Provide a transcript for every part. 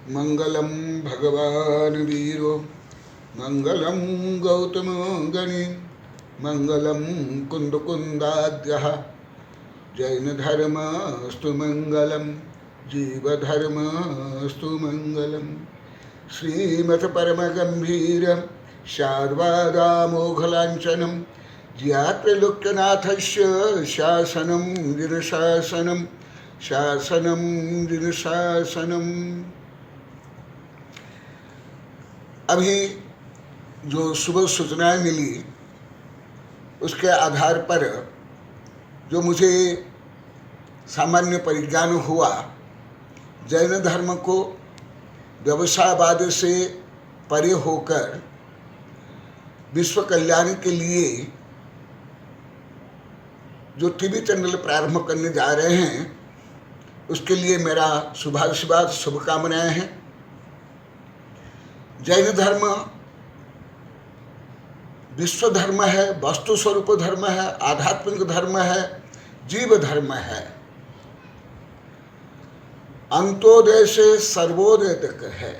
मंगलम भगवान वीरो मंगलम गौतम गणि मंगलम कुंदकुंदाद्य जैन धर्मस्तु मंगलम जीव धर्मस्तु मंगलम श्रीमत परम गंभीर शार्वादामोघलांचनम ज्ञात्रलोक्यनाथस्य शासनम दिनशासनम शासनम दिनशासनम। अभी जो सुबह सूचनाएं मिली उसके आधार पर जो मुझे सामान्य परिज्ञान हुआ, जैन धर्म को व्यवसायवाद से परे होकर विश्व कल्याण के लिए जो टीवी चैनल प्रारंभ करने जा रहे हैं उसके लिए मेरा शुभाशीर्वाद शुभकामनाएं हैं। जैन धर्म विश्व धर्म है, वस्तु स्वरूप धर्म है, आध्यात्मिक धर्म है, जीव धर्म है, अंत्योदय से सर्वोदय तक है।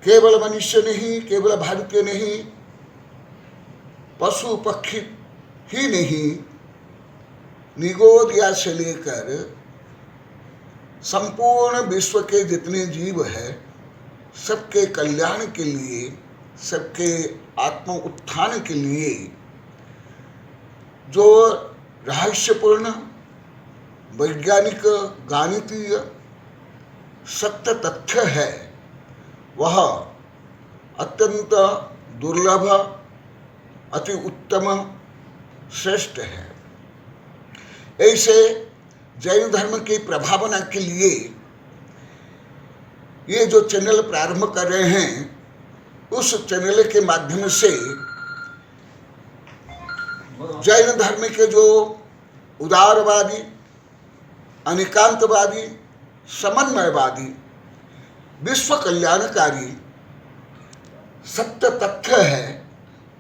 केवल मनुष्य नहीं, केवल भारतीय नहीं, पशु पक्षी ही नहीं, निगोदिया से लेकर संपूर्ण विश्व के जितने जीव हैं सबके कल्याण के लिए, सबके आत्म उत्थान के लिए जो रहस्यपूर्ण वैज्ञानिक गणितीय सत्य तथ्य है वह अत्यंत दुर्लभ, अति उत्तम, श्रेष्ठ है। ऐसे जैन धर्म की प्रभावना के लिए ये जो चैनल प्रारंभ कर रहे हैं उस चैनल के माध्यम से जैन धर्म के जो उदारवादी, अनिकांतवादी, समन्वयवादी, विश्व कल्याणकारी सत्य तथ्य है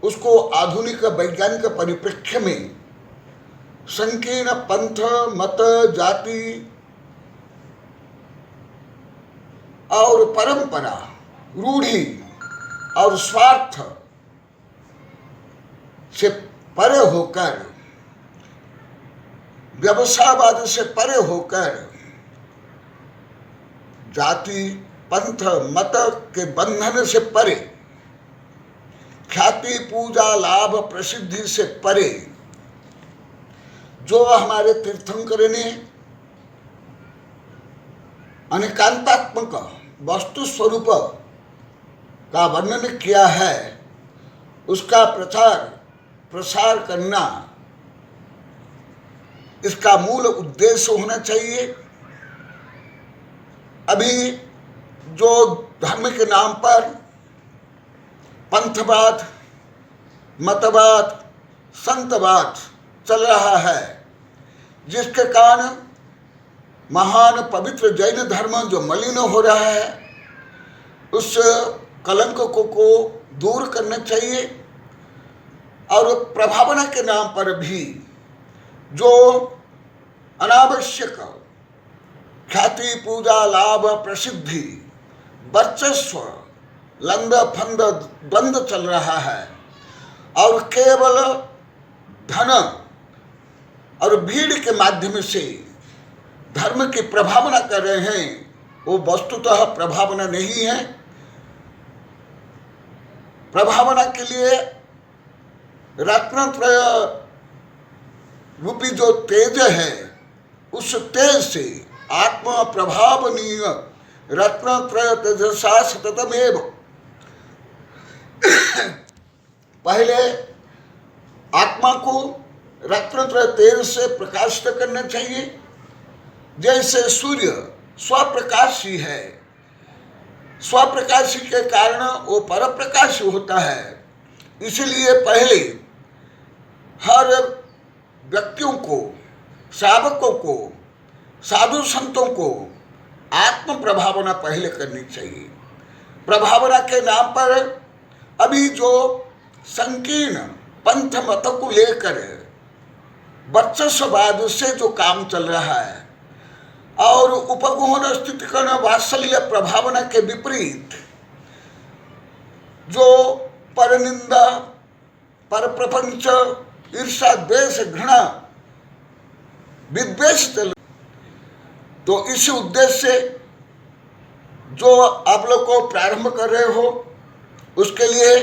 उसको आधुनिक वैज्ञानिक परिप्रेक्ष्य में संकीर्ण पंथ, मत, जाति और परंपरा, रूढ़ी और स्वार्थ से परे होकर, व्यवसायवाद से परे होकर, जाति, पंथ, मत के बंधन से परे, ख्याति, पूजा, लाभ, प्रसिद्धि से परे जो हमारे तीर्थंकर ने अनेकांतात्मक वस्तु स्वरूप का वर्णन किया है उसका प्रचार प्रसार करना इसका मूल उद्देश्य होना चाहिए। अभी जो धर्म के नाम पर पंथवाद, मतवाद, संतवाद चल रहा है, जिसके कारण महान पवित्र जैन धर्म जो मलिन हो रहा है उस कलंक को दूर करना चाहिए। और प्रभावना के नाम पर भी जो अनावश्यक ख्याति, पूजा, लाभ, प्रसिद्धि, वर्चस्व, लंद फंद द्वंद्व चल रहा है और केवल धन और भीड़ के माध्यम से धर्म की प्रभावना कर रहे हैं, वो वस्तुतः प्रभावना नहीं है। प्रभावना के लिए रत्नत्रय रूपी जो तेज है उस तेज से आत्मा प्रभावनीय रत्नत्रय तेजसा सततमेव पहले आत्मा को रत्नत्रय तेज से प्रकाशित करना चाहिए। जैसे सूर्य स्वप्रकाशी है, स्वप्रकाशी के कारण वो परप्रकाश होता है, इसलिए पहले हर व्यक्तियों को, श्रावकों को, साधु संतों को आत्म प्रभावना पहले करनी चाहिए। प्रभावना के नाम पर अभी जो संकीर्ण पंथ मत को लेकर वर्चस्ववाद से जो काम चल रहा है और उपगुहन स्थितिकरण वात्सल्य प्रभावना के विपरीत जो परनिंदा, पर प्रपंच, ईर्षा, द्वेष, घृणा, विद्वेष चल, तो इस उद्देश्य से जो आप लोग को प्रारंभ कर रहे हो उसके लिए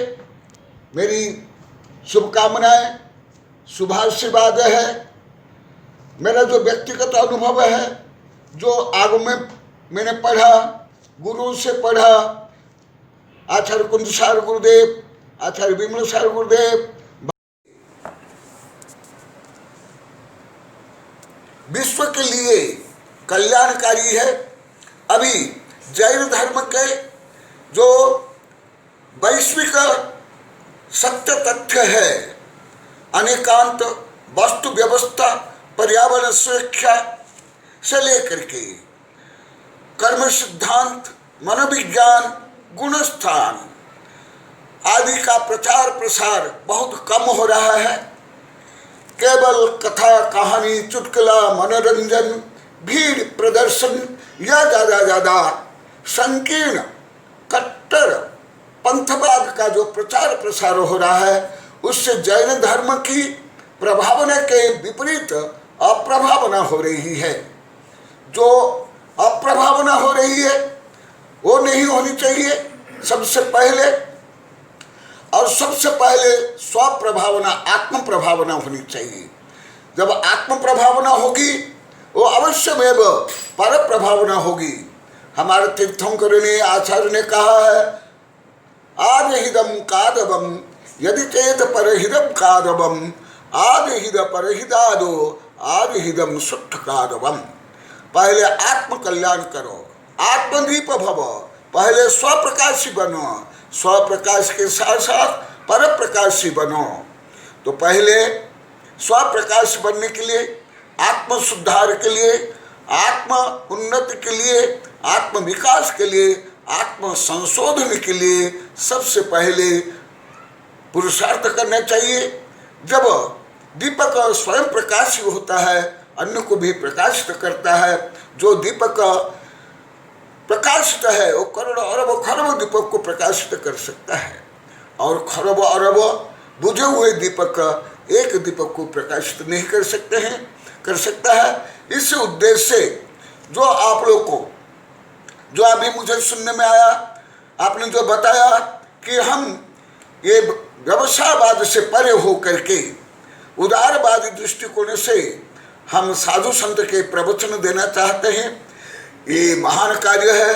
मेरी शुभकामनाएं, शुभाशीर्वाद है। मेरा जो व्यक्तिगत अनुभव है, जो आगु में मैंने पढ़ा, गुरु से पढ़ा, आचार्य कुंजसार गुरुदेव, आचार्य विमल सार गुरुदेव, विश्व के लिए कल्याणकारी है। अभी जैन धर्म के जो वैश्विक सत्य तथ्य है, अनेकांत, वस्तु व्यवस्था, पर्यावरण सुरक्षा से लेकर के कर्म सिद्धांत, मनोविज्ञान, गुणस्थान आदि का प्रचार प्रसार बहुत कम हो रहा है। केवल कथा, कहानी, चुटकुला, मनोरंजन, भीड़ प्रदर्शन या ज्यादा संकीर्ण कट्टर पंथवाद का जो प्रचार प्रसार हो रहा है, उससे जैन धर्म की प्रभावना के विपरीत अप्रभावना हो रही है। जो अप्रभावना हो रही है वो नहीं होनी चाहिए। सबसे पहले स्वप्रभावना, आत्म प्रभावना होनी चाहिए। जब आत्म प्रभावना होगी वो अवश्यमेव पर प्रभावना होगी। हमारे तीर्थंकर ने, आचार्य ने कहा है, आदिहिदम कादवम यदि चेत परहिदम कादवम, आदिहिद परहिदादो आदिहिदम शुद्ध कादवम। पहले आत्म कल्याण करो, आत्मदीप भव। पहले स्वप्रकाशी बनो, स्वप्रकाश के साथ साथ पर प्रकाशी बनो। तो पहले स्वप्रकाश बनने के लिए, आत्म सुधार के लिए, आत्म उन्नति के लिए, आत्म विकास के लिए, आत्म संशोधन के लिए सबसे पहले पुरुषार्थ करना चाहिए। जब दीपक स्वयं प्रकाशित होता है, अन्य को भी प्रकाशित करता है। जो दीपक प्रकाशित है वो करोड़ अरब खरब दीपक को प्रकाशित कर सकता है, और खरब अरब बुझे हुए दीपक एक दीपक को प्रकाशित नहीं कर सकता है। इस उद्देश्य से जो आप लोग को, जो अभी मुझे सुनने में आया, आपने जो बताया कि हम ये व्यवसायवाद से परे हो करके उदारवादी दृष्टिकोण से हम साधु संत के प्रवचन देना चाहते हैं। ये महान कार्य है,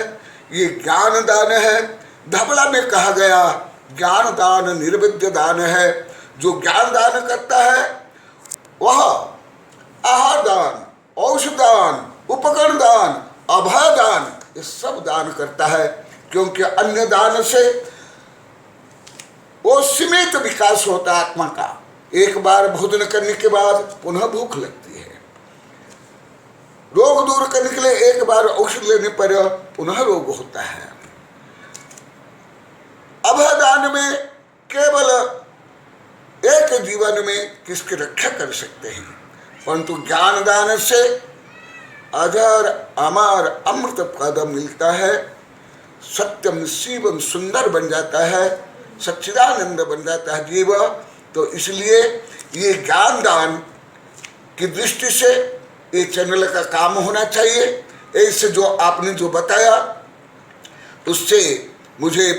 ये ज्ञान दान है। धबला में कहा गया ज्ञान दान निर्विद्य दान है। जो ज्ञान दान करता है वह आहार दान, औषध दान, उपकरण दान, अभय दान, ये सब दान करता है। क्योंकि अन्य दान से वो सीमित विकास होता है आत्मा का। एक बार भोजन करने के बाद पुनः भूख लगती है। रोग दूर करने के लिए एक बार औषध लेने पर पुनः रोग होता है। अभय दान में केवल एक जीवन में किसकी रक्षा कर सकते हैं, परंतु ज्ञान दान से अजर अमर अमृत पद मिलता है। सत्यम शिवम सुंदर बन जाता है, सच्चिदानंद बन जाता है जीव। तो इसलिए ये ज्ञान दान की दृष्टि से ये चैनल का काम होना चाहिए। ऐसे जो आपने जो बताया उससे मुझे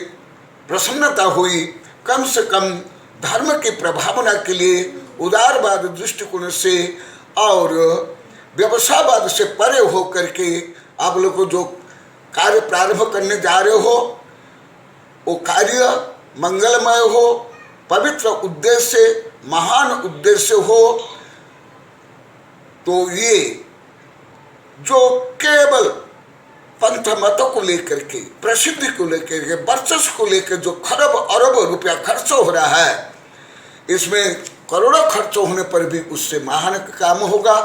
प्रसन्नता हुई। कम से कम धर्म की प्रभावना के लिए उदारवाद दृष्टिकोण से और व्यवसायवाद से परे हो करके आप लोग को जो कार्य प्रारंभ करने जा रहे हो वो कार्य मंगलमय हो, पवित्र उद्देश्य, महान उद्देश्य हो। तो ये जो केवल पंथ मतों को लेकर के, प्रसिद्धि को लेकर के, वर्चस्व को लेकर जो खरब अरब रुपया खर्च हो रहा है, इसमें करोड़ों खर्च होने पर भी उससे महान काम होगा।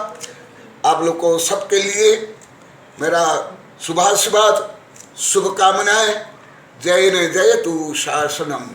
आप लोग को सबके लिए मेरा शुभाशीर्वाद, शुभकामनाएं। जय न जयतु शासनम।